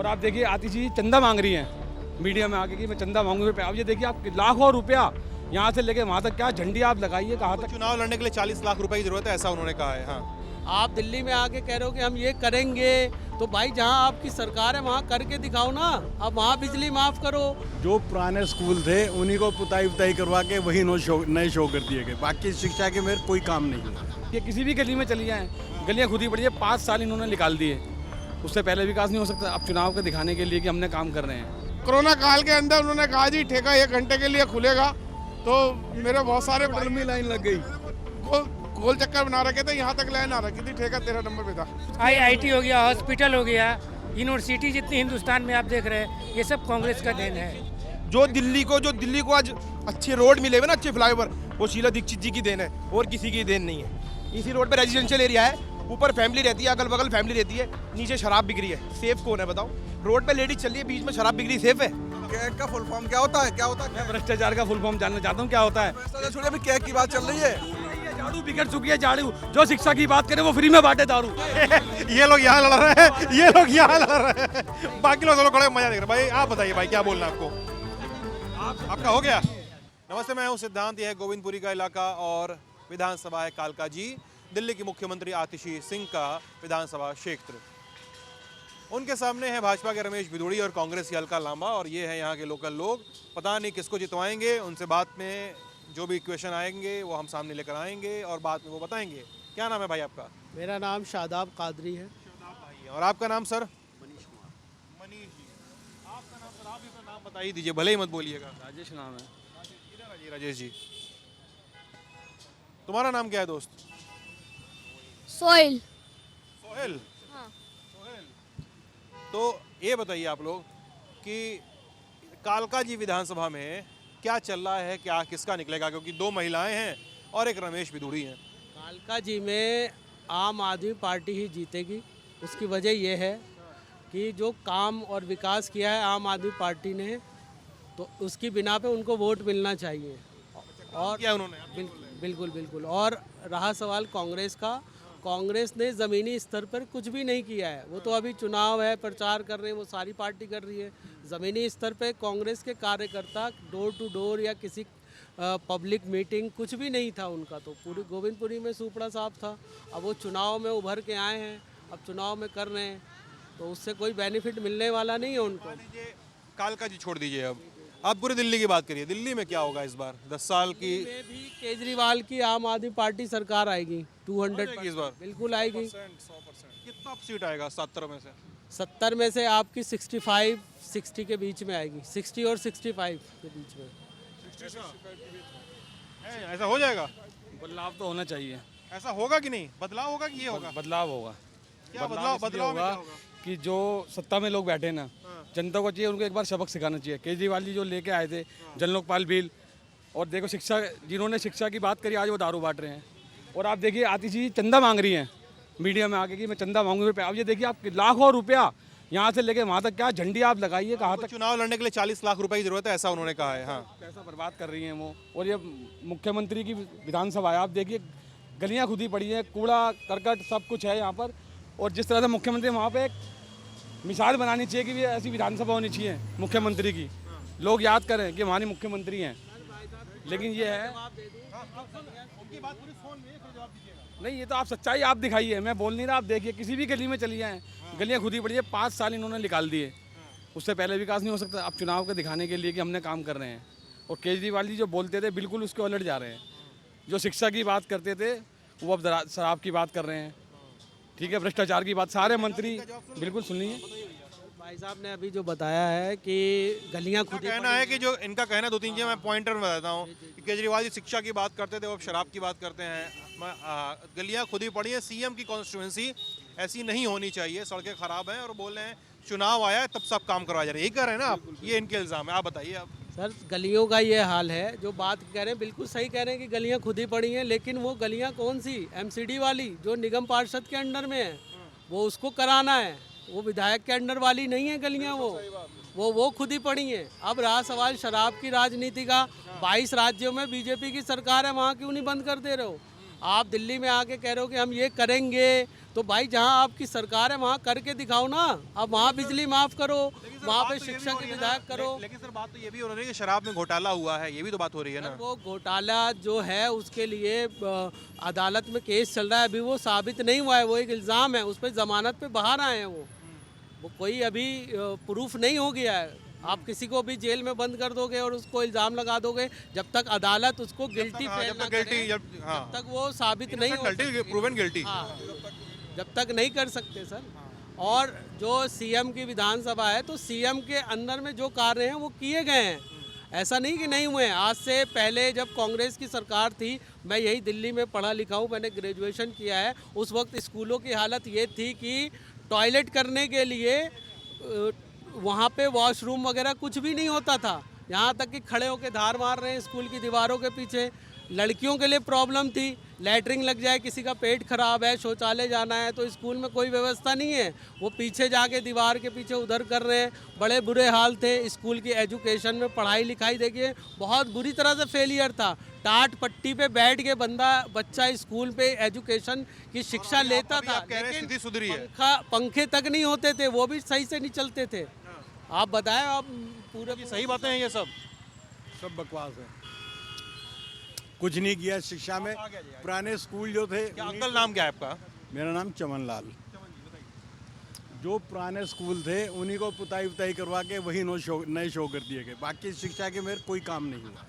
और आप देखिए आतिशी जी चंदा मांग रही हैं मीडिया में आके कि मैं चंदा मांगूंगी। अब ये देखिए आप लाखों रुपया यहाँ से लेके वहाँ तक क्या झंडी आप लगाइए कहाँ तक। चुनाव लड़ने के लिए 40 लाख रुपए की जरूरत है, ऐसा उन्होंने कहा है। हाँ, आप दिल्ली में आके कह रहे हो कि हम ये करेंगे, तो भाई जहाँ आपकी सरकार है वहाँ करके दिखाओ ना। अब वहाँ बिजली माफ करो। जो पुराने स्कूल थे उन्हीं को पुताई उताई करवा के वही नए शो कर दिए गए, बाकी शिक्षा के मेरे कोई काम नहीं। ये किसी भी गली में चली जाएँ, गलियाँ खुद ही पड़ी है। 5 साल इन्होंने निकाल दिए, उससे पहले विकास नहीं हो सकता। अब चुनाव के दिखाने के लिए कि हमने काम कर रहे हैं। कोरोना काल के अंदर उन्होंने कहा जी ठेका 1 घंटे के लिए खुलेगा, तो मेरे बहुत सारे लंबी लाइन लग गई। गोल चक्कर बना रखे थे, यहाँ तक लाइन आ रखी थी, ठेका 13 नंबर पे था। IIT हो गया, हॉस्पिटल हो गया, यूनिवर्सिटी जितनी हिंदुस्तान में आप देख रहे हैं, ये सब कांग्रेस का देन है। जो दिल्ली को आज अच्छे रोड मिले हुए ना, अच्छे फ्लाईओवर, वो शीला दीक्षित जी की देन है और किसी की देन नहीं है। इसी रोड पे रेजिडेंशियल एरिया है, ऊपर फैमिली रहती है, अगल बगल फैमिली रहती है, नीचे शराब बिक रही है। सेफ कौन है बताओ? रोड पे लेडीज चल रही है, बीच में शराब बिक रही, सेफ है? कैग का फुल फॉर्म क्या होता है? क्या होता है? मैं भ्रष्टाचार का फुल फॉर्म जानना चाहता हूँ क्या होता है। छोड़िए, अभी कैग की बात चल रही है। झाड़ू बिगड़ चुकी है, झाड़ू। जो शिक्षा की बात करें वो फ्री में बांटे दारू। ये लोग यहाँ लड़ रहे हैं, ये लोग यहाँ लड़ रहे हैं, बाकी लोग खड़े मजा देख रहे हैं। भाई आप बताइए भाई, क्या बोलना है आपको? आपका हो गया? नमस्ते, मैं हूँ सिद्धांत। यह है गोविंदपुरी का इलाका और विधानसभा है कालका जी, दिल्ली की मुख्यमंत्री आतिशी सिंह का विधानसभा क्षेत्र। उनके सामने है भाजपा के रमेश भिदोड़ी और कांग्रेस की अलका लांबा, और ये है यहाँ के लोकल लोग। पता नहीं किसको जितवाएंगे, उनसे बात में जो भी क्वेश्चन आएंगे वो हम सामने लेकर आएंगे और बाद में वो बताएंगे। क्या नाम है भाई आपका? मेरा नाम शादाब कादरी है। और आपका नाम सर? मनीष कुमार। मनीष जी, आपका नाम सर? आप भी अपना नाम बता ही दीजिए, भले ही मत बोलिएगा। राजेश नाम है। इधर आइए राजेश जी। तुम्हारा नाम क्या है दोस्त? सोहेल। सोहेल? हाँ। सोहेल, तो ये बताइए आप लोग कि कालका जी विधानसभा में क्या चल रहा है, क्या किसका निकलेगा? क्योंकि 2 महिलाएं हैं और एक रमेश भिदोड़ी हैं। कालका जी में आम आदमी पार्टी ही जीतेगी। उसकी वजह यह है कि जो काम और विकास किया है आम आदमी पार्टी ने, तो उसकी बिना पे उनको वोट मिलना चाहिए। और क्या उन्होंने? बिल्कुल बिल्कुल। और रहा सवाल कांग्रेस का, कांग्रेस ने ज़मीनी स्तर पर कुछ भी नहीं किया है। वो तो अभी चुनाव है, प्रचार कर रहे हैं, वो सारी पार्टी कर रही है। ज़मीनी स्तर पे कांग्रेस के कार्यकर्ता डोर टू डोर या किसी पब्लिक मीटिंग कुछ भी नहीं था उनका। तो पूरी गोविंदपुरी में सुपड़ा साफ था। अब वो चुनाव में उभर के आए हैं, अब चुनाव में कर रहे हैं, तो उससे कोई बेनिफिट मिलने वाला नहीं है उनको। कालका जी छोड़ दीजिए, अब आप पूरी दिल्ली की बात करिए। दिल्ली में क्या होगा इस बार? 10 साल की में भी केजरीवाल की आम आदमी पार्टी सरकार आएगी। 200 इस बार बिल्कुल आएगी। 100%। कितना सीट आएगा 70 में से? 70 में से आपकी 65-60 के बीच में आएगी। 60 और 65 के बीच में। ऐसा हो जाएगा? बदलाव तो होना चाहिए। ऐसा होगा कि नहीं? बदलाव होगा कि ये होगा? बदलाव होगा। क्या बदलाव बदलाव में क्या होगा? कि जो सत्ता में लोग बैठे ना, जनता को चाहिए उनको एक बार सबक सिखाना चाहिए। केजरीवाल जी जो लेके आए थे जन लोकपाल बिल, और देखो शिक्षा, जिन्होंने शिक्षा की बात करी आज वो दारू बांट रहे हैं। और आप देखिए आतिशी जी चंदा मांग रही हैं मीडिया में आके कि मैं चंदा मांगूंगी। अब ये देखिए आप लाखों रुपया यहाँ से लेके वहाँ तक क्या झंडी आप लगाइए कहाँ तक। चुनाव लड़ने के लिए 40 लाख रुपए की जरूरत है, ऐसा उन्होंने कहा है। हाँ, पैसा बर्बाद कर रही हैं वो। और ये मुख्यमंत्री की विधानसभा है, आप देखिए गलियाँ खुद ही पड़ी हैं, कूड़ा करकट सब कुछ है यहाँ पर। और जिस तरह से मुख्यमंत्री, वहाँ पे एक मिसाल बनानी चाहिए कि ऐसी विधानसभा होनी चाहिए मुख्यमंत्री की, लोग याद करें कि हमारे मुख्यमंत्री हैं। लेकिन ये है नहीं, ये तो आप सच्चाई आप दिखाइए, मैं बोल नहीं रहा। आप देखिए किसी भी गली में चली जाएँ, गलियाँ खुद ही पड़ी है। 5 साल इन्होंने निकाल दिए, उससे पहले विकास नहीं हो सकता। अब चुनाव के दिखाने के लिए कि हमने काम कर रहे हैं। और केजरीवाल जी जो बोलते थे बिल्कुल उसके उलट जा रहे हैं। जो शिक्षा की बात करते थे वो अब शराब की बात कर रहे हैं। ठीक है, भ्रष्टाचार की बात सारे मंत्री बिल्कुल सुन लीजिए। भाई साहब ने अभी जो बताया है कि गलियां खुद ही कहना है कि जो इनका कहना 2-3 चीज़ें मैं पॉइंटर में बताता हूँ कि केजरीवाल जी शिक्षा की बात करते थे, वो अब शराब की बात करते हैं। गलियां खुद ही पड़ी हैं। सीएम की कॉन्स्टिट्यूंसी ऐसी नहीं होनी चाहिए, सड़कें खराब हैं, और बोल रहे हैं चुनाव आया है तब सब काम करवाया जा रहा है। यही कह रहे हैं ना आप? ये इनके इल्ज़ाम है, आप बताइए। अब सर गलियों का ये हाल है, जो बात कह रहे हैं बिल्कुल सही कह रहे हैं कि गलियां खुद ही पड़ी हैं, लेकिन वो गलियां कौन सी? एमसीडी वाली जो निगम पार्षद के अंडर में है, वो उसको कराना है। वो विधायक के अंडर वाली नहीं है गलियां, वो खुद ही पड़ी हैं। अब रहा सवाल शराब की राजनीति का, 22 राज्यों में बीजेपी की सरकार है, वहाँ क्यों नहीं बंद कर दे रहे हो? आप दिल्ली में आके कह रहे हो कि हम ये करेंगे, तो भाई जहाँ आपकी सरकार है वहाँ करके दिखाओ ना। अब वहाँ बिजली माफ़ करो, वहाँ पे शिक्षा के विधायक करो। लेकिन सर बात तो ये भी हो रही है कि शराब में घोटाला हुआ है, ये भी तो बात हो रही है ना। वो घोटाला जो है उसके लिए अदालत में केस चल रहा है, अभी वो साबित नहीं हुआ है, वो एक इल्ज़ाम है, उस पर ज़मानत पे बाहर आए हैं वो कोई अभी प्रूफ नहीं हो गया है। आप किसी को भी जेल में बंद कर दोगे और उसको इल्ज़ाम लगा दोगे, जब तक अदालत उसको गिल्टी फेल ना करे, जब तक वो साबित नहीं हो, प्रूवन गिल्टी, जब तक नहीं कर सकते सर। और जो सीएम की विधानसभा है, तो सीएम के अंदर में जो कार्य हैं वो किए गए हैं, ऐसा नहीं कि नहीं हुए हैं। आज से पहले जब कांग्रेस की सरकार थी, मैं यही दिल्ली में पढ़ा लिखा हूँ, मैंने ग्रेजुएशन किया है, उस वक्त स्कूलों की हालत ये थी कि टॉयलेट करने के लिए वहाँ पे वॉशरूम वगैरह कुछ भी नहीं होता था, यहाँ तक कि खड़े होकर धार मार रहे हैं स्कूल की दीवारों के पीछे। लड़कियों के लिए प्रॉब्लम थी, लैटरिन लग जाए, किसी का पेट खराब है, शौचालय जाना है, तो स्कूल में कोई व्यवस्था नहीं है, वो पीछे जाके दीवार के पीछे उधर कर रहे हैं। बड़े बुरे हाल थे स्कूल की एजुकेशन में, पढ़ाई लिखाई देखिए बहुत बुरी तरह से फेलियर था। टाट पट्टी पे बैठ के बच्चा स्कूल पे एजुकेशन की शिक्षा लेता था, लेकिन पंखे तक नहीं होते थे, वो भी सही से नहीं चलते थे। आप बताएं, आप पूरे सही बातें हैं ये सब बकवास है, कुछ नहीं किया शिक्षा में। पुराने स्कूल जो थे, अंकल नाम क्या है आपका? मेरा नाम चमन लाल। जो पुराने स्कूल थे उन्हीं को पुताई करवा के वही नए शो कर दिए गए, बाकी शिक्षा के मेरे कोई काम नहीं हुआ।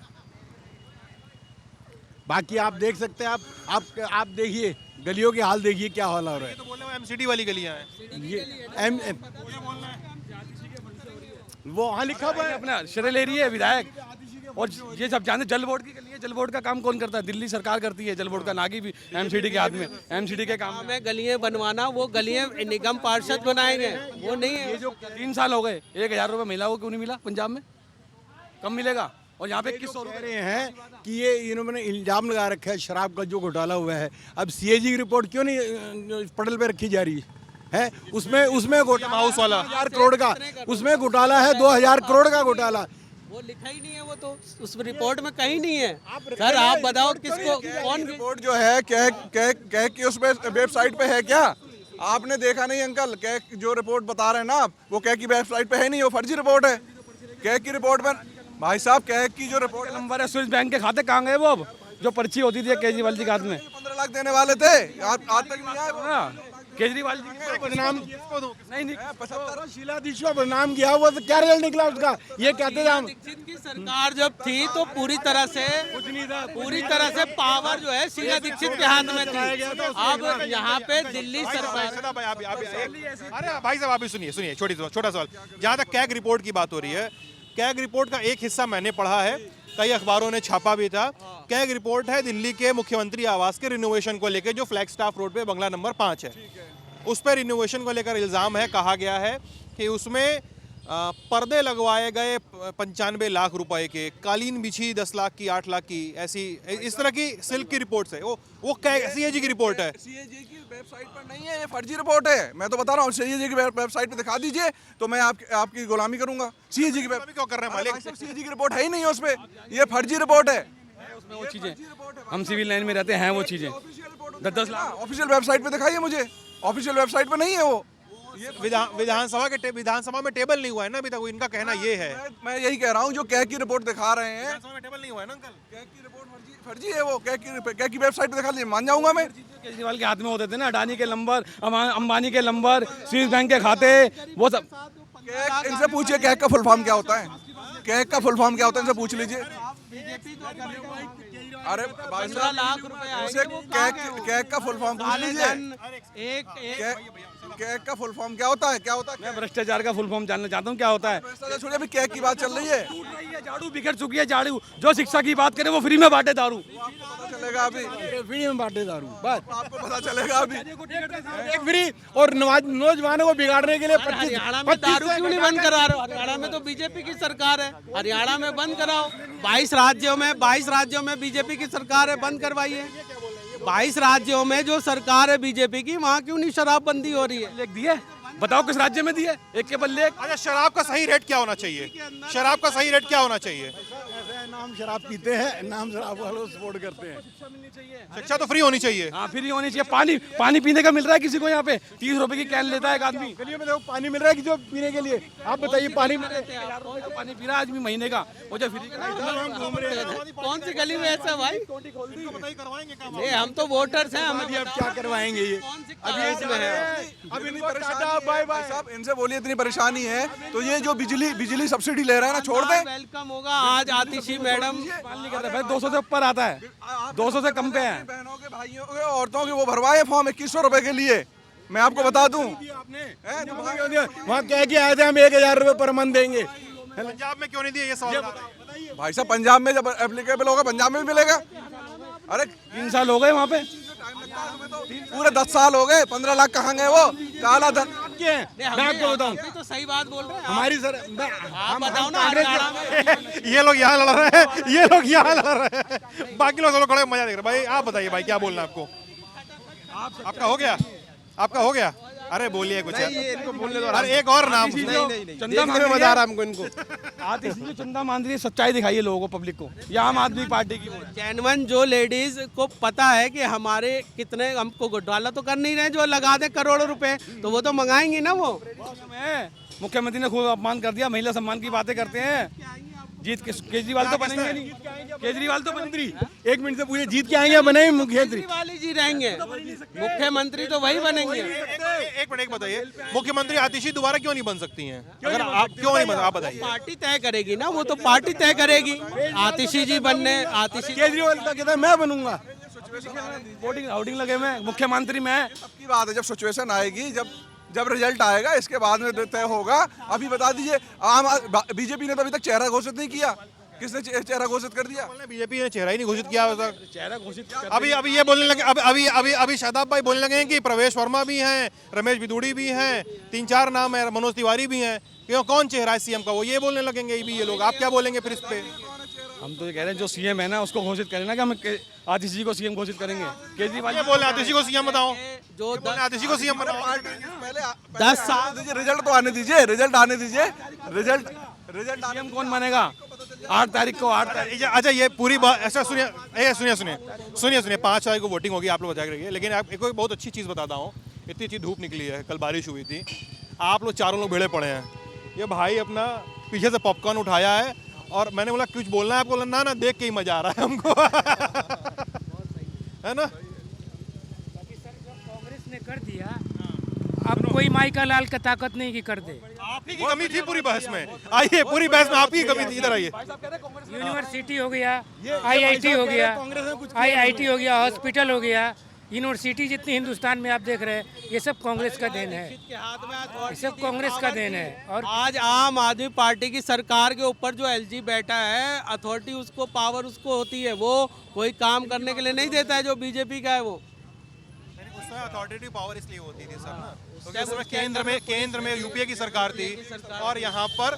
बाकी आप देख सकते हैं, आप देखिए गलियों के हाल देखिए क्या हाल हो रहा है। तो बोल रहे हैं एमसीडी वाली गलियां हैं, ये वो वहाँ लिखा हुआ है अपना शरल एरिया है विधायक, और ये सब जानते जल बोर्ड की गली है। जल बोर्ड का काम कौन करता है? दिल्ली सरकार करती है। जल बोर्ड का नागी भी एमसीडी के हाथ में, एमसीडी के काम में गलियां बनवाना, वो गलियां निगम पार्षद बनाएंगे, वो नहीं है। ये जो 3 साल हो गए, 1000 रुपये महिलाओं को क्यों नहीं मिला पंजाब में? कम मिलेगा। और यहाँ पे 2100 कह रहे हैं कि ये इन्होंने इल्जाम लगा रखा है शराब का जो घोटाला हुआ है। अब सीएजी की रिपोर्ट क्यों नहीं पटल पे रखी जा रही है? उसमें घोटाला हाउस वाला 2000 करोड़ का, उसमें घोटाला है 2000 करोड़ का घोटाला। वो लिखा ही नहीं है, वो तो उस रिपोर्ट में कहीं नहीं है। सर आप बताओ किसको, कौन रिपोर्ट जो है कह कि उसमें वेबसाइट पे है क्या? आपने देखा नहीं अंकल? कह जो रिपोर्ट बता रहे हैं ना आप, वो कह की वेबसाइट पे है नहीं, वो फर्जी रिपोर्ट है। कह की रिपोर्ट में भाई साहब, कह की जो रिपोर्ट नंबर है स्विस बैंक के खाते कहाँ गए? वो अब जो पर्ची होती थी केजरीवाल जी के हाथ में 15 लाख देने वाले थे, आज तक नहीं आए वो। केजरीवाल जी ने बदनाम नहीं शीलाधीश को बदनाम किया, वो तो क्या रिजल्ट निकला उसका? ये कहते थे हम दीक्षित की सरकार जब थी तो पूरी तरह से पावर जो है शीला दीक्षित के हाथ में थी। अब यहाँ पे दिल्ली सरकार, अरे भाई साहब आप भी सुनिए छोटा सवाल। जहाँ तक कैग रिपोर्ट की बात हो रही है, कैग रिपोर्ट का एक हिस्सा मैंने पढ़ा है, कई अखबारों ने छापा भी था। कैग रिपोर्ट है दिल्ली के मुख्यमंत्री आवास के रिनोवेशन को लेकर, जो फ्लैगस्टाफ रोड पे बंगला नंबर 5 है, उस पर रिनोवेशन को लेकर इल्ज़ाम है। कहा गया है कि उसमें पर्दे लगवाए गए 95 लाख रुपए के, कालीन बिछी 10 लाख की, 8 लाख की, ऐसी इस तरह की सिल्क की रिपोर्ट है। वो सीएजी की रिपोर्ट है। सीएजी की वेबसाइट पर नहीं है, ये फर्जी रिपोर्ट है। मैं तो बता रहा हूँ, सीएजी की वेबसाइट पे दिखा दीजिए तो मैं आपकी गुलामी करूंगा। सीएजी की क्यों कर रहे हैं मालिक? सीएजी की रिपोर्ट है ही नहीं उसपे, ये फर्जी रिपोर्ट है। उसमें वो चीजें, हम सिविल लाइन में रहते हैं, वो चीजें 10 लाख ऑफिशियल वेबसाइट पे दिखाइए मुझे, ऑफिशियल वेबसाइट पे नहीं है वो। ये विधानसभा में टेबल नहीं हुआ है ना अभी तक, इनका कहना ये है। मैं यही कह रहा हूँ, जो कैग की रिपोर्ट दिखा रहे हैं, विधानसभा में टेबल नहीं हुआ है ना अंकल? कैग की रिपोर्ट फर्जी है वो। कैग की वेबसाइट पे दिखा लीजिए, मान जाऊंगा मैं। केजरीवाल के हाथ में होते थे ना, अडानी के नंबर, अंबानी के नंबर, स्विस बैंक के खाते, वो सब। कैग, इनसे पूछिए कैग का फुल फॉर्म क्या होता है? कैग का फुल फॉर्म क्या होता है, इनसे पूछ लीजिए। अरे 15 लाख रुपए कैग का फुल फॉर्म पूछ लीजिए। कैग का फुल फॉर्म क्या होता है? मैं भ्रष्टाचार का फुल फॉर्म जानना चाहता हूँ, क्या होता है? छोड़िए, अभी कैग की बात चल रही है। झाड़ू बिखर चुकी है, झाड़ू जो शिक्षा की बात करे वो फ्री में बांटे दारू, पता चलेगा अभी, फ्री में बांटे दारू, बस आपको पता चलेगा अभी। एक फ्री। और नौजवानों को बिगाड़ने के लिए हरियाणा में दारू क्यों नहीं बंद करा रहे हो? हरियाणा में तो बीजेपी की सरकार है, हरियाणा में बंद कराओ। 22 राज्यों में बीजेपी की सरकार है, बंद करवाइए। 22 राज्यों में जो सरकार है बीजेपी की, वहाँ क्यों नहीं शराबबंदी हो रही है? लिख दिए, बताओ किस राज्य में दिए? एक के बल्ले एक। अच्छा, शराब का सही रेट क्या होना चाहिए? शराब का सही रेट क्या होना चाहिए? हम शराब पीते हैं ना, हम शराब वालों को सपोर्ट करते हैं। शिक्षा तो फ्री होनी चाहिए। हाँ फ्री होनी चाहिए। पानी पीने का मिल रहा है किसी को यहाँ पे? 30 रुपए की कैन लेता है एक आदमी। गलियों में देखो पानी मिल रहा है कि जो पीने के लिए, आप बताइए पानी मिल रहा है? पानी पी रहा है आदमी महीने का, वो जो फ्री का हम घूम रहे हैं। कौन सी गली में ऐसा भाई? नहीं, हम तो वोटर्स हैं, हम अभी अब क्या करवाएंगे ये? अभी इसमें है। अब इतनी परेशानी बाय बाय साहब, इनसे बोलिए इतनी परेशानी है तो ये जो बिजली सब्सिडी ले रहा है ना, छोड़ दे। वेलकम होगा आज आतिशी मैडम। नहीं कर रहा भाई, 200 से ऊपर आता है, 200 से कम पे है। बहनों के, भाइयों के, औरतों के वो भरवाए फॉर्म 2100 रुपए के लिए। मैं आपको बता दूं, वहाँ कह के आए थे हम 1000 रुपए पर मंथ देंगे। पंजाब में क्यों नहीं दिए ये सवाल बताइए। भाई साहब पंजाब में जब एप्लीकेबल होगा पंजाब में भी मिलेगा। अरे 3 साल हो गए वहाँ पे, पूरे 10 साल हो गए, 15 लाख कहाँ गए वो काला धन? मैं आपको बताऊं, तो सही बात बोल रहे हैं हमारी सर आप बताओ ना। हरियाणा में ये लोग यहाँ लड़ रहे हैं, ये लोग यहाँ लड़ रहे हैं, बाकी लोग खड़े मजा देख रहे हैं। भाई आप बताइए भाई क्या बोलना है आपको? आपका हो गया? आपका हो गया? अरे बोलिए कुछ यार। इनको बोलने दो। अरे एक और नाम चंदा देखने में मजा आ रहा है हमको इनको। आतिशी जो चंदा मान रही है, सच्चाई दिखाइए लोगों को, पब्लिक को। ये आम आदमी पार्टी की वो है। जेन्युइन जो लेडीज को पता है कि हमारे कितने, हमको घोटाला तो कर नहीं रहे, जो लगा दे करोड़ों रुपए तो वो तो मंगाएंगी ना। वो मुख्यमंत्री ने खूब अपमान कर दिया, महिला सम्मान की बातें करते हैं। जीत के केजरीवाल तो बनेंगे नहीं, केजरीवाल तो मंत्री। 1 मिनट से पूछे जीत के आएंगे बने मुख्यमंत्री? केजरीवाल ही जी रहेंगे, मुख्यमंत्री तो वही बनेंगे। एक मिनट बताइए, मुख्यमंत्री आतिशी दोबारा क्यों नहीं बन सकती हैं? अगर आप क्यों नहीं बन, आप बताइए। पार्टी तय करेगी ना, वो तो पार्टी तय करेगी। आतिशी जी बनने, आतिशी केजरीवाल का कहता है मैं बनूंगा। वोटिंग लगे में मुख्यमंत्री में। अब की बात है, जब सिचुएशन आएगी, जब रिजल्ट आएगा इसके बाद में तय होगा। अभी बता दीजिए, बीजेपी ने तो अभी तक चेहरा घोषित नहीं किया। किसने चेहरा घोषित कर दिया? बीजेपी ने चेहरा ही नहीं घोषित किया होता। चेहरा घोषित अभी ये बोलने लगे, अभी शादाब भाई बोलने लगे हैं कि प्रवेश वर्मा भी हैं, रमेश बिदूड़ी भी हैं, 3-4 नाम है, मनोज तिवारी भी हैं। क्यों, कौन चेहरा है सीएम का? वो ये बोलने लगेंगे ये लोग। आप क्या बोलेंगे फिर इस पे? हम तो ये कह रहे हैं जो सीएम है ना उसको घोषित करें ना, कि हम आतिशी जी को सीएम घोषित करेंगे। केजरीवाल ये बोले आतिशी को सीएम बताओ, जो आतिशी को सीएम बताओ। पहले 10 साल दीजिए, रिजल्ट तो आने दीजिए, रिजल्ट आने दीजिए। रिजल्ट सीएम कौन बनेगा 8 तारीख को? 8 तारीख। अच्छा ये पूरी बात ऐसा सुनिए 5 तारीख को वोटिंग होगी, आप लोग बता रहिए। लेकिन आप एक बहुत अच्छी चीज़ बताता हूँ। इतनी अच्छी धूप निकली है, कल बारिश हुई थी, आप लोग चारों लोग भिड़े पड़े हैं। ये भाई अपना पीछे से पॉपकॉर्न उठाया है और मैंने बोला कुछ बोलना है आपको? ना देख के ही मजा आ रहा है हमको। है ना? कांग्रेस ने कर दिया, अब कोई माई का लाल का ताकत नहीं कि कर दे। आप ही की कमी थी पूरी बहस में। आइए, पूरी बहस में आप ही की कमी थी, इधर आइए। यूनिवर्सिटी हो गया, IIT हो गया, IIT हो गया, हॉस्पिटल हो गया, यूनिवर्सिटी जितनी हिंदुस्तान में आप देख रहे हैं, ये सब कांग्रेस का देन है, ये सब कांग्रेस का देन है। और आज आम आदमी पार्टी की सरकार के ऊपर जो LG बैठा है, अथॉरिटी उसको, पावर उसको होती है, वो कोई काम करने के लिए नहीं देता है जो बीजेपी का है। वो उसमें अथॉरिटी पावर इसलिए होती थी सर ना, क्योंकि उसमें केंद्र में यूपीए की सरकार थी और यहाँ पर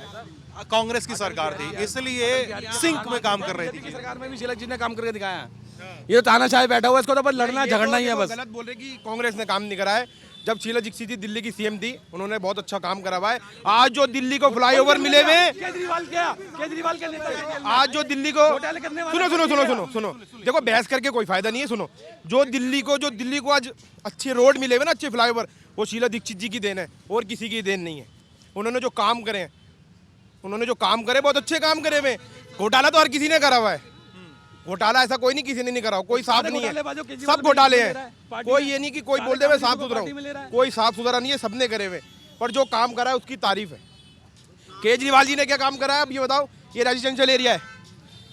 कांग्रेस की सरकार थी, इसलिए सिंक में काम कर रही थी। सरकार में भी शीला जी ने काम करके दिखाया है। ये तो तानाशाही बैठा हुआ है, इसको तो बस लड़ना झगड़ना ही है बस। गलत बोल रहे कि कांग्रेस ने काम नहीं करा है। जब शीला दीक्षित जी दिल्ली की सीएम थी, उन्होंने बहुत अच्छा काम करा हुआ है। आज जो दिल्ली को फ्लाईओवर मिले हुए, केजरीवाल के नेता, आज जो दिल्ली को सुनो, देखो बहस करके कोई फायदा नहीं है। सुनो, जो दिल्ली को आज अच्छे रोड मिले हुए ना, अच्छे फ्लाईओवर, वो शीला दीक्षित जी की देन है और किसी की देन नहीं है। उन्होंने जो काम करे बहुत अच्छे काम करे हुए। घोटाला तो हर किसी ने करा हुआ है, घोटाला ऐसा कोई नहीं किसी ने नहीं करा, कोई साफ नहीं है, सब घोटाले हैं। कोई ये नहीं कि कोई बोल दे मैं साफ सुथरा हूँ, कोई साफ सुथरा नहीं है, सबने करे हुए। पर जो काम करा है उसकी तारीफ है। केजरीवाल जी ने क्या काम करा है अब ये बताओ? ये रेजिडेंशियल एरिया है,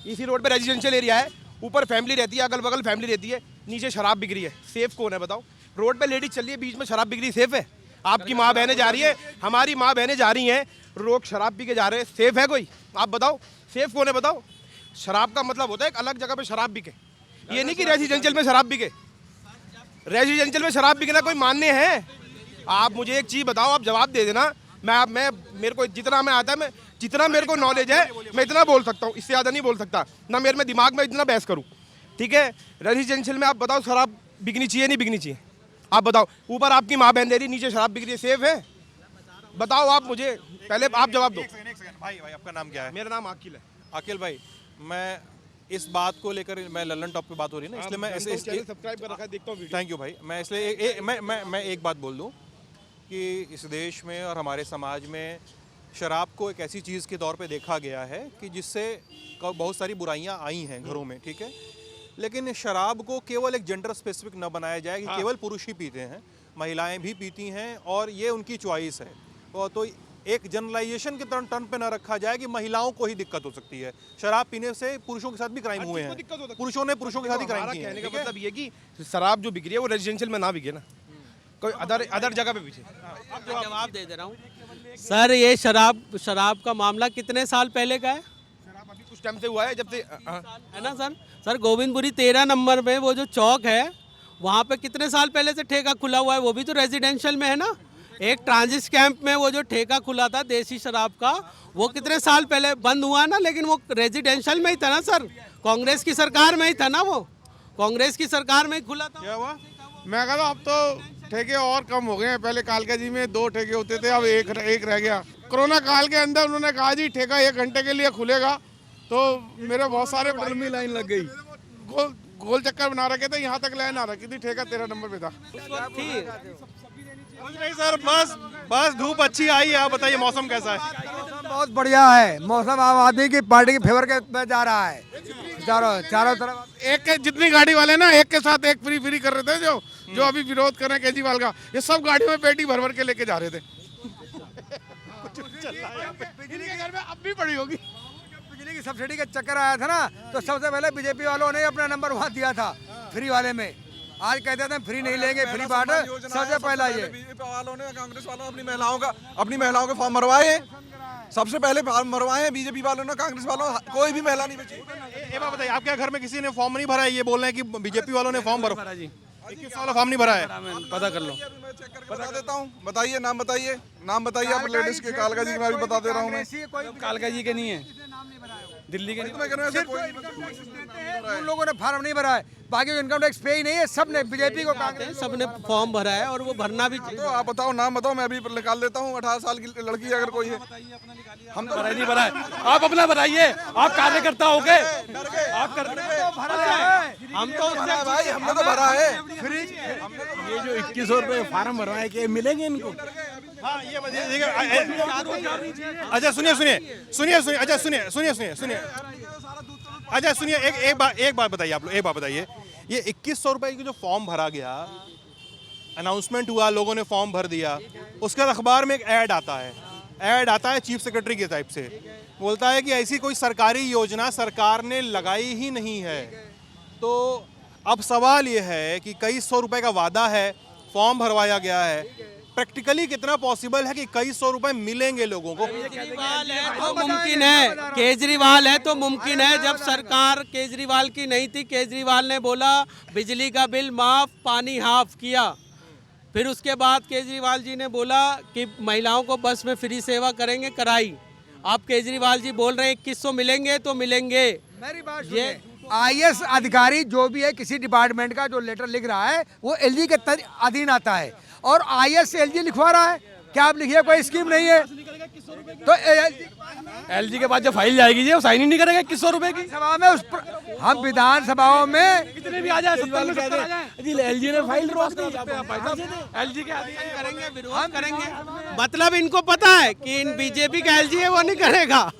इसी रोड पे रेजिडेंशियल एरिया है, ऊपर फैमिली रहती है, अगल बगल फैमिली रहती है, नीचे शराब बिक रही है। सेफ कौन है बताओ? रोड पे लेडीज चल रही है, बीच में शराब बिक रही, सेफ है? आपकी माँ बहनें जा रही है, हमारी माँ बहनें जा रही हैं, लोग शराब पी के जा रहे हैं, सेफ है कोई? आप बताओ, सेफ कौन है बताओ? शराब का मतलब होता है एक अलग जगह पे शराब बिके, ये नहीं कि रेजिडेंशियल में शराब बिके। रेजिडेंशियल में शराब बिकना कोई मान्य है? आप मुझे एक चीज़ बताओ, आप जवाब दे देना। मैं मेरे को जितना मैं आता है, मैं जितना मेरे को नॉलेज है मैं इतना बोल सकता हूँ, इससे ज़्यादा नहीं बोल सकता ना। मेरे में दिमाग में इतना बहस करूँ, ठीक है? रेजिडेंशियल में आप बताओ शराब बिकनी चाहिए नहीं बिकनी चाहिए? आप बताओ। ऊपर आपकी माँ बहन दे रही, नीचे शराब बिक रही है, सेफ है? बताओ आप मुझे, पहले आप जवाब दो। एक सेकंड भाई आपका नाम क्या है? मेरा नाम आकिल है। अखिल भाई, मैं इस बात को लेकर, मैं लल्लन टॉप पे बात हो रही है ना, इसलिए मैं ऐसे सब्सक्राइब कर रखा है, देखता हूँ थैंक यू भाई। मैं इसलिए मैं एक बात बोल दूं कि इस देश में और हमारे समाज में शराब को एक ऐसी चीज़ के तौर पे देखा गया है कि जिससे बहुत सारी बुराइयां आई हैं घरों में, ठीक है। लेकिन शराब को केवल एक जेंडर स्पेसिफिक न बनाया जाए कि केवल पुरुष ही पीते हैं, महिलाएं भी पीती हैं और ये उनकी चॉइस है। तो एक जनरलाइजेशन के टर्न पे ना रखा जाए कि महिलाओं को ही दिक्कत हो सकती है। शराब पीने से पुरुषों के साथ भी क्राइम हुए हैं, पुरुषों ने पुरुषों के साथ ही क्राइम किए हैं। कहने का मतलब ये कि शराब जो बिक रही है वो रेजिडेंशियल में ना बिके ना, कोई अदर जगह पे पीछे। जवाब दे दे रहा हूँ सर। ये शराब का मामला कितने साल पहले का है? शराब अभी कुछ टाइम से हुआ है, जब से है ना सर गोविंदपुरी 13 नंबर में वो जो चौक है वहाँ पे कितने साल पहले से ठेका खुला हुआ है, वो भी तो रेजिडेंशियल में है ना। एक ट्रांजिट कैंप में वो जो ठेका खुला था देसी शराब का, वो कितने साल पहले बंद हुआ ना, लेकिन वो रेजिडेंशियल में ही था ना सर, कांग्रेस की सरकार में ही था ना, वो कांग्रेस की सरकार में ही खुला था। क्या हुआ? मैं कहता हूँ अब तो ठेके और कम हो गए हैं। पहले कालका जी में 2 ठेके होते थे, अब एक रह गया। कोरोना काल के अंदर उन्होंने कहा जी ठेका 1 घंटे के लिए खुलेगा, तो मेरे बहुत सारे लंबी लाइन लग गई। गोल चक्कर बना रखे थे, यहाँ तक लाइन आ रखी थी। ठेका 13 नंबर पे था। नहीं सर, बस धूप अच्छी आई है। आप बताइए मौसम कैसा है? बहुत बढ़िया है मौसम, आम आदमी की पार्टी के फेवर के में जा रहा है। चारों तरफ एक के जितनी गाड़ी वाले ना एक के साथ एक फ्री कर रहे थे, जो अभी विरोध कर रहे हैं केजरीवाल का, ये सब गाड़ियों में पेटी भर भर के लेके जा रहे थे। बिजली के घर में अब भी पड़ी होगी। बिजली की सब्सिडी का चक्कर आया था ना, तो सबसे पहले बीजेपी वालों ने अपना नंबर वहाँ दिया था फ्री वाले में। आज कहते थे फ्री नहीं लेंगे, फ्री बांट, सबसे पहला ये बीजेपी वालों ने, कांग्रेस वालों ने अपनी महिलाओं के फॉर्म भरवाए हैं। सबसे पहले फॉर्म भरवाए हैं बीजेपी वालों ने, कांग्रेस वालों कोई भी महिला नहीं बची। ये बात बताइए, आपके घर में किसी ने फॉर्म नहीं भरा है? ये बोल रहे हैं कि बीजेपी वालों ने फॉर्म भरा जी। 21 वाला फॉर्म नहीं भरा है, पता कर लो। मैं चेक करके बता देता हूँ। बताइए नाम बताइए आप लेडीज के। कालका जी के मैं भी बता दे रहा हूँ। मैं कालका जी के नहीं है, दिल्ली के नहीं। मैं कह रहा हूँ ऐसे कोई उन लोगों ने फॉर्म नहीं भरा है, बाकी इनकम टैक्स पे ही नहीं है। सब ने बीजेपी को कांग्रेस सब ने फॉर्म भरा है और वो भरना भी चाहिए। तो आप बताओ, नाम बताओ, मैं अभी निकाल देता हूँ। 18 साल की लड़की अगर कोई है। हम तो नहीं भरा है, आप अपना बताइए। आप कार्यकर्ता हो गए, आप करते हम तो भाई हमने तो भरा है। ये जो 2100 रुपए फार्म भरवाए के मिलेंगे इनको? हाँ ये अच्छा सुनिए, एक बात बताइए आप लोग, एक बात बताइए। ये 2100 रुपए की जो फॉर्म भरा गया, अनाउंसमेंट हुआ, लोगों ने फॉर्म भर दिया, उसके बाद अखबार में एक ऐड आता है चीफ सेक्रेटरी के टाइप से, बोलता है कि ऐसी कोई सरकारी योजना सरकार ने लगाई ही नहीं है। तो अब सवाल ये है कि कई सौ रुपए का वादा है, फॉर्म भरवाया गया है, प्रैक्टिकली कितना पॉसिबल है कि कई सौ रुपए मिलेंगे लोगों को? केजरीवाल है तो मुमकिन है, केजरीवाल है तो मुमकिन है। जब सरकार केजरीवाल की नहीं थी, केजरीवाल ने बोला बिजली का बिल माफ, पानी हाफ किया। फिर उसके बाद केजरीवाल जी ने बोला कि महिलाओं को बस में फ्री सेवा करेंगे, कराई। अब केजरीवाल जी बोल रहे हैं 2100 मिलेंगे तो मिलेंगे। मेरी बात ये IAS अधिकारी जो भी है किसी डिपार्टमेंट का जो लेटर लिख रहा है वो LG के अधीन आता है, और IAS से LG लिखवा रहा है। क्या आप लिखिए, कोई स्कीम नहीं है तो LG के पास जब फाइल जाएगी जी, वो साइन ही नहीं करेगा 2100 रुपए की। सभा में उस पर हम विधानसभाओं में कितने भी आ जाए, 70 में 70 आ जाए जी, LG ने फाइल रोक दी। LG के आदि करेंगे, विरोध करेंगे। मतलब इनको पता है कि इन बीजेपी का LG है वो नहीं करेगा,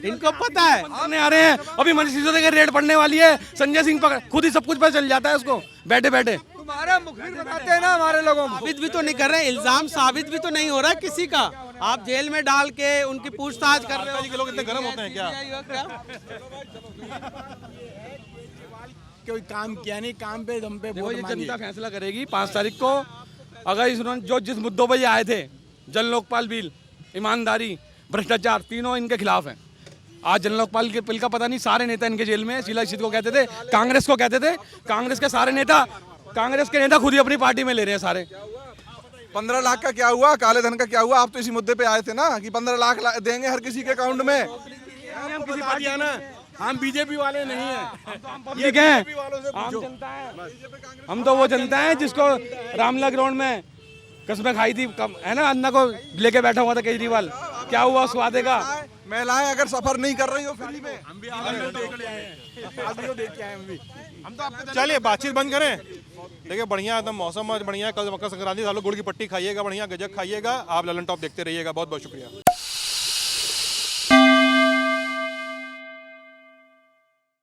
इनको पता है। आ रहे हैं अभी, मनीष सिसोदिया की रेड पड़ने वाली है, संजय सिंह पकड़, खुद ही सब कुछ पता चल जाता है उसको बैठे बैठे। तुम्हारे मुखबिर बताते हैं ना हमारे लोगों को। साबित भी तो नहीं कर रहे, इल्जाम साबित भी तो नहीं हो रहा किसी का। आप जेल में डाल के उनकी पूछताछ कर रहे हो। के लोग इतने गर्म होते हैं क्या? कोई काम किया नहीं, काम पे दम पे देखो वोट ये मांगी। जनता फैसला करेगी 5 तारीख को। अगर इन्होंने जो जिस मुद्दों पर ये आए थे, जन लोकपाल बिल, ईमानदारी, भ्रष्टाचार, तीनों इनके खिलाफ हैं। आज जन लोकपाल के बिल का पता नहीं, सारे नेता इनके जेल में है। शीला दीक्षित को कहते थे, कांग्रेस को कहते थे, कांग्रेस के सारे नेता, कांग्रेस के नेता खुद ही अपनी पार्टी में ले रहे हैं सारे। 15 लाख का क्या हुआ, काले धन का क्या हुआ? आप तो इसी मुद्दे पे आए थे ना कि 15 लाख देंगे हर किसी के अकाउंट में। हम किसी पार्टी है ना, हम बीजेपी वाले नहीं है। ये क्या है, आम जनता है। हम तो वो जनता है जिसको रामला ग्राउंड में कसमें खाई थी, है ना, अन्ना को लेके बैठा हुआ था केजरीवाल। क्या हुआ उस वादे का? महिलाएं अगर सफर नहीं कर रही हो फ्री में, चलिए बातचीत बंद करें। देखिए बढ़िया एकदम मौसम आज बढ़िया, कल मकर संक्रांति, सालों गुड़ की पट्टी खाइएगा, बढ़िया गजक खाइएगा। आप ललन टॉप देखते रहिएगा। बहुत बहुत शुक्रिया।